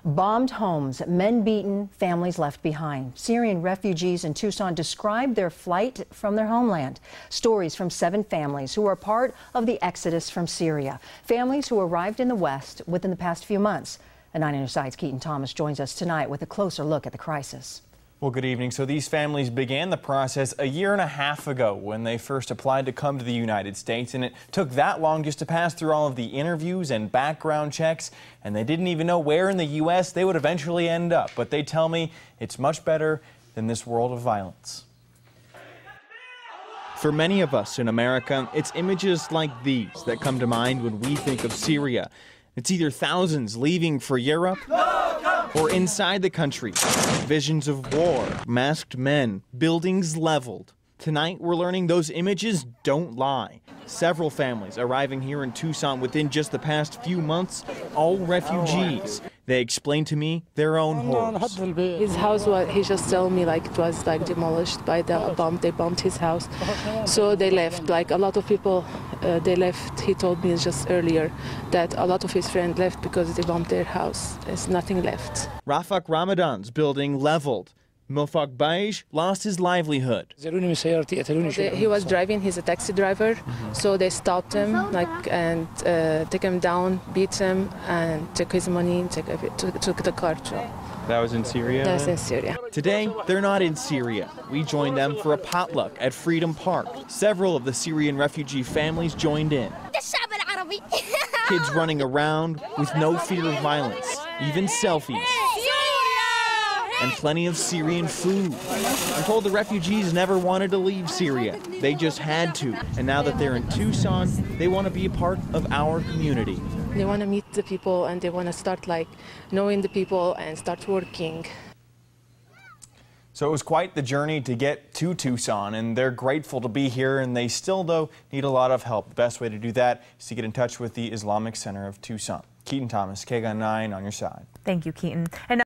Bombed homes, men beaten, families left behind. Syrian refugees in Tucson described their flight from their homeland. Stories from 7 families who are part of the exodus from Syria. Families who arrived in the West within the past few months. And 9 News Side's Keaton Thomas joins us tonight with a closer look at the crisis. Well, good evening. So these families began the process a year and a half ago when they first applied to come to the United States, and it took that long just to pass through all of the interviews and background checks, and they didn't even know where in the U.S. they would eventually end up. But they tell me it's much better than this world of violence. For many of us in America, it's images like these that come to mind when we think of Syria. It's either thousands leaving for Europe or inside the country, visions of war, masked men, buildings leveled. Tonight, we're learning those images don't lie. Several families arriving here in Tucson within just the past few months, all refugees. They explained to me their own horrors. His house he just told me it was demolished by the bomb. They bombed his house. So they left. A lot of people, they left. He told me just earlier that a lot of his friends left because they bombed their house. There's nothing left. Rafak Ramadan's building leveled. Mofak Beige lost his livelihood. He was driving, he's a taxi driver, so they stopped him and took him down, beat him, and took his money, took the car too. That was in Syria? That was in Syria. Today, they're not in Syria. We joined them for a potluck at Freedom Park. Several of the Syrian refugee families joined in. Kids running around with no fear of violence, even selfies. And plenty of Syrian food. I'm told the refugees never wanted to leave Syria. They just had to. And now that they're in Tucson, they want to be a part of our community. They want to meet the people and they want to start knowing the people and start working. So it was quite the journey to get to Tucson, and they're grateful to be here, and they still, though, need a lot of help. The best way to do that is to get in touch with the Islamic Center of Tucson. Keaton Thomas, KGUN-9 on your side. Thank you, Keaton. And